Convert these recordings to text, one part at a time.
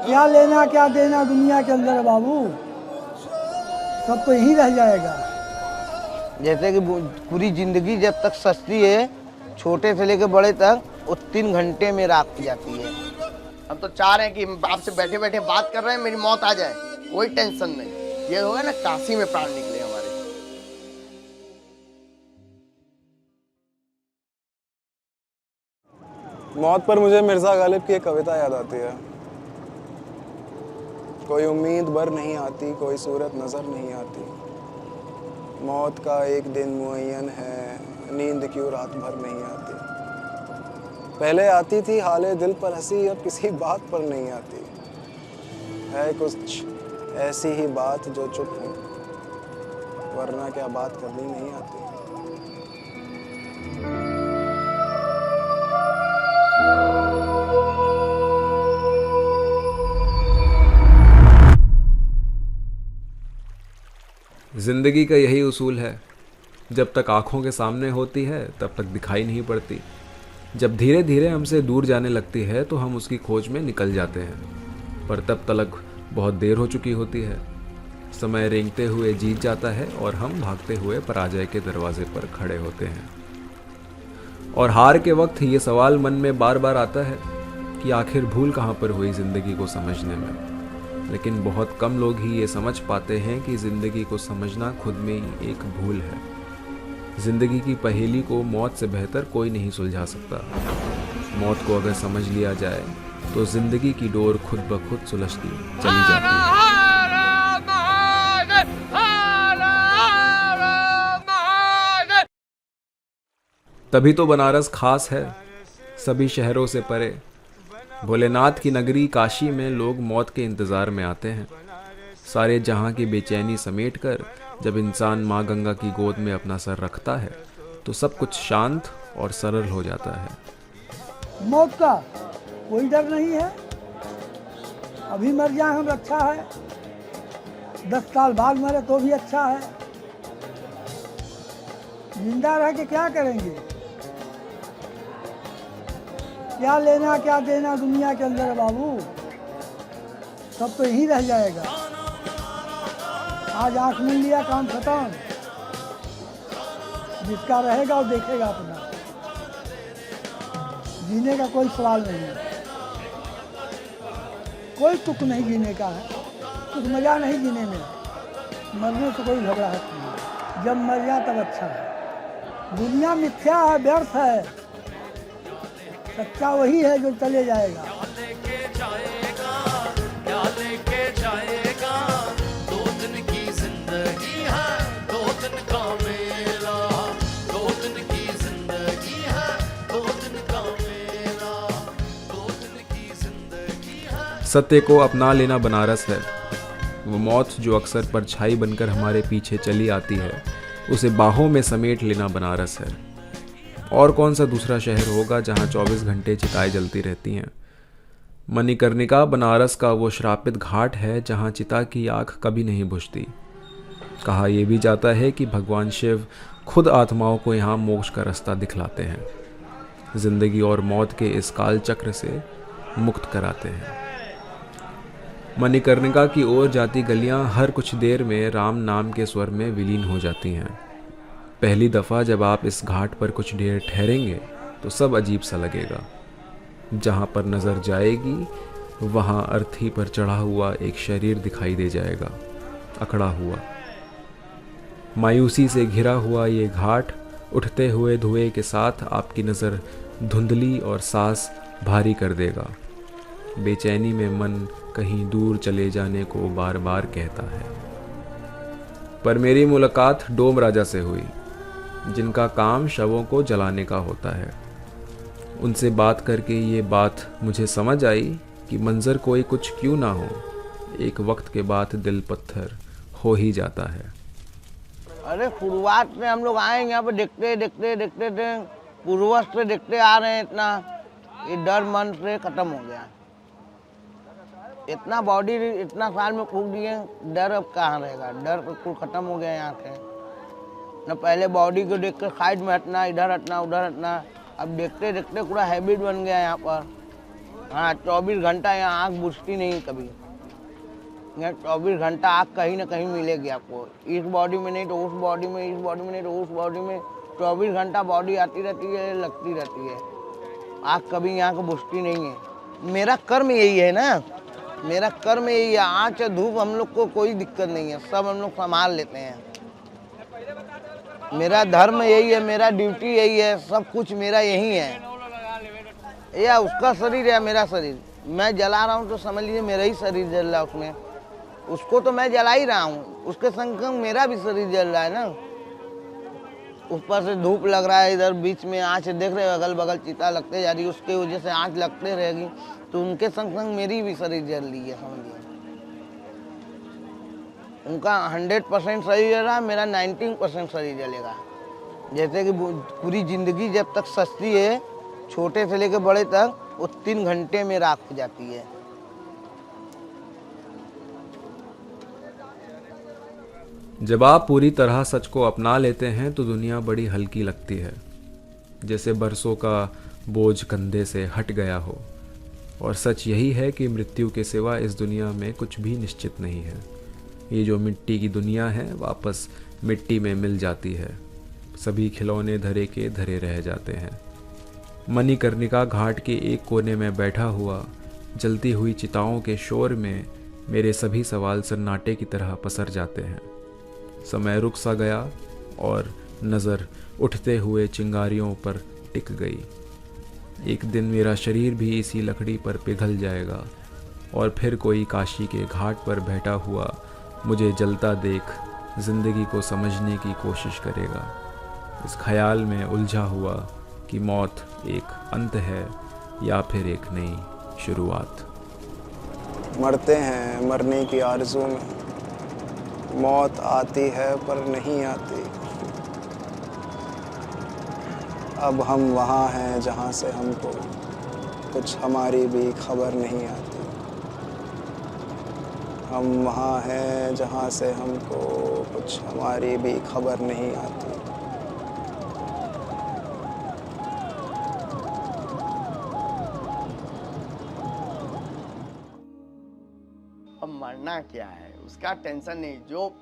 क्या लेना क्या देना दुनिया के अंदर बाबू, सब तो यहीं रह जाएगा। जैसे कि पूरी जिंदगी जब तक सस्ती है, छोटे से लेकर बड़े तक, वो 3 घंटे में राख हो जाती है। हम तो चाह रहे हैं कि आपसे बैठे बैठे बात कर रहे हैं, मेरी मौत आ जाए, कोई टेंशन नहीं। ये होगा ना, काशी में प्राण निकले हमारे। मौत पर मुझे मिर्ज़ा गालिब की एक कविता याद आती है। कोई उम्मीद भर नहीं आती, कोई सूरत नज़र नहीं आती, मौत का एक दिन मुअय्यन है, नींद क्यों रात भर नहीं आती। पहले आती थी हाले दिल पर हंसी, अब किसी बात पर नहीं आती, है कुछ ऐसी ही बात जो चुप है, वरना क्या बात करनी नहीं आती। ज़िंदगी का यही उसूल है, जब तक आँखों के सामने होती है तब तक दिखाई नहीं पड़ती। जब धीरे धीरे हमसे दूर जाने लगती है तो हम उसकी खोज में निकल जाते हैं, पर तब तलक बहुत देर हो चुकी होती है। समय रेंगते हुए जीत जाता है और हम भागते हुए पराजय के दरवाजे पर खड़े होते हैं। और हार के वक्त ये सवाल मन में बार बार आता है कि आखिर भूल कहाँ पर हुई ज़िंदगी को समझने में। लेकिन बहुत कम लोग ही ये समझ पाते हैं कि ज़िंदगी को समझना खुद में ही एक भूल है। ज़िंदगी की पहेली को मौत से बेहतर कोई नहीं सुलझा सकता। मौत को अगर समझ लिया जाए तो ज़िंदगी की डोर खुद ब खुद सुलझती चली जाती है। तभी तो बनारस खास है, सभी शहरों से परे। भोलेनाथ की नगरी काशी में लोग मौत के इंतज़ार में आते हैं। सारे जहां की बेचैनी समेटकर जब इंसान माँ गंगा की गोद में अपना सर रखता है तो सब कुछ शांत और सरल हो जाता है। मौत का कोई डर नहीं है, अभी मर जाए हम अच्छा है, 10 साल बाद मरे तो भी अच्छा है। जिंदा रह के क्या करेंगे, क्या लेना क्या देना दुनिया के अंदर बाबू, सब तो यहीं रह जाएगा। आज आंख मिल लिया काम खत्म, जिसका रहेगा वो देखेगा अपना। जीने का कोई सवाल नहीं है, कोई तुक नहीं जीने का है, कुछ मजा नहीं जीने में, मरने से कोई घबराहट नहीं। जब मर जाए तब अच्छा है। दुनिया मिथ्या है, व्यर्थ है, सच्चा वही है जो चले जाएगा। सत्य को अपना लेना बनारस है। वो मौत जो अक्सर परछाई बनकर हमारे पीछे चली आती है, उसे बाहों में समेट लेना बनारस है। और कौन सा दूसरा शहर होगा जहां 24 घंटे चिताएं जलती रहती हैं। मणिकर्णिका बनारस का वो श्रापित घाट है जहां चिता की आग कभी नहीं बुझती। कहा यह भी जाता है कि भगवान शिव खुद आत्माओं को यहाँ मोक्ष का रास्ता दिखलाते हैं, जिंदगी और मौत के इस काल चक्र से मुक्त कराते हैं। मणिकर्णिका की ओर जाती गलियां हर कुछ देर में राम नाम के स्वर में विलीन हो जाती हैं। पहली दफ़ा जब आप इस घाट पर कुछ देर ठहरेंगे तो सब अजीब सा लगेगा। जहाँ पर नज़र जाएगी वहाँ अर्थी पर चढ़ा हुआ एक शरीर दिखाई दे जाएगा, अकड़ा हुआ। मायूसी से घिरा हुआ ये घाट उठते हुए धुएं के साथ आपकी नज़र धुंधली और सांस भारी कर देगा। बेचैनी में मन कहीं दूर चले जाने को बार बार कहता है। पर मेरी मुलाकात डोम राजा से हुई, जिनका काम शवों को जलाने का होता है। उनसे बात करके ये बात मुझे समझ आई कि मंजर कोई कुछ क्यों ना हो, एक वक्त के बाद दिल पत्थर हो ही जाता है। अरे शुरुआत में हम लोग आए यहाँ पे देखते देखते देखते थे, पूर्वज से देखते आ रहे हैं, इतना ये डर मन से खत्म हो गया। इतना बॉडी इतना साल में फूक दिए, डर अब कहाँ रहेगा, डर बिल्कुल खत्म हो गया यहाँ से। न पहले बॉडी को देख कर साइड में हटना, इधर हटना उधर हटना, अब देखते देखते पूरा हैबिट बन गया यहाँ पर। हाँ 24 घंटा यहाँ आँख बुझती नहीं कभी। यहाँ 24 घंटा आँख कहीं ना कहीं मिलेगी आपको, इस बॉडी में नहीं तो उस बॉडी में, इस बॉडी में नहीं तो उस बॉडी में। 24 घंटा बॉडी आती रहती है, लगती रहती है, आँख कभी यहाँ को बुझती नहीं है। मेरा कर्म यही है ना, मेरा कर्म यही है। आँच धूप हम लोग को कोई दिक्कत नहीं है, सब हम लोग संभाल लेते हैं। मेरा धर्म यही है, मेरा ड्यूटी यही है, सब कुछ मेरा यही है। या उसका शरीर है मेरा शरीर, मैं जला रहा हूँ तो समझ लीजिए मेरा ही शरीर जल रहा है उसमें, उसको तो मैं जला ही रहा हूँ, उसके संग संग मेरा भी शरीर जल रहा है ना। ऊपर से धूप लग रहा है, इधर बीच में आँच देख रहे हो, अगल बगल चिता लगते जा रही है, उसके वजह से आँच लगते रहेगी, तो उनके संग संग मेरी भी शरीर जल रही है, समझिए। उनका 100% शरीर जल रहा है, मेरा 19% शरीर जलेगा। जैसे कि पूरी जिंदगी जब तक सस्ती है, छोटे से लेकर बड़े तक, वो 3 घंटे में राख हो जाती है। जब आप पूरी तरह सच को अपना लेते हैं तो दुनिया बड़ी हल्की लगती है, जैसे बरसों का बोझ कंधे से हट गया हो। और सच यही है कि मृत्यु के सिवा इस दुनिया में कुछ भी निश्चित नहीं है। ये जो मिट्टी की दुनिया है वापस मिट्टी में मिल जाती है, सभी खिलौने धरे के धरे रह जाते हैं। मणिकर्णिका घाट के एक कोने में बैठा हुआ, जलती हुई चिताओं के शोर में मेरे सभी सवाल सन्नाटे की तरह पसर जाते हैं। समय रुक सा गया और नज़र उठते हुए चिंगारियों पर टिक गई। एक दिन मेरा शरीर भी इसी लकड़ी पर पिघल जाएगा और फिर कोई काशी के घाट पर बैठा हुआ मुझे जलता देख जिंदगी को समझने की कोशिश करेगा, इस ख्याल में उलझा हुआ कि मौत एक अंत है या फिर एक नई शुरुआत। मरते हैं मरने की आरज़ू में, मौत आती है पर नहीं आती। अब हम वहाँ हैं जहाँ से हमको कुछ हमारी भी खबर नहीं आती। हम वहाँ हैं जहाँ से हमको कुछ हमारी भी खबर नहीं आती। अब मरना क्या है उसका टेंशन नहीं, जो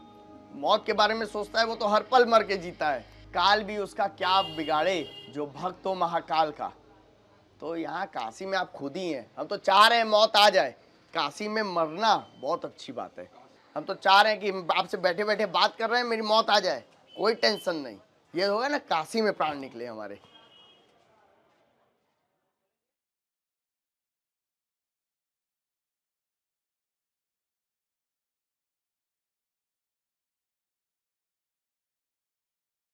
मौत के बारे में सोचता है वो तो हर पल मर के जीता है। काल भी उसका क्या बिगाड़े जो भक्त हो महाकाल का। तो यहाँ काशी में आप खुद ही हैं, हम तो चाह रहे हैं मौत आ जाए। काशी में मरना बहुत अच्छी बात है, हम तो चाह रहे हैं कि आपसे बैठे बैठे बात कर रहे हैं, मेरी मौत आ जाए, कोई टेंशन नहीं। ये होगा ना काशी में प्राण निकले हमारे।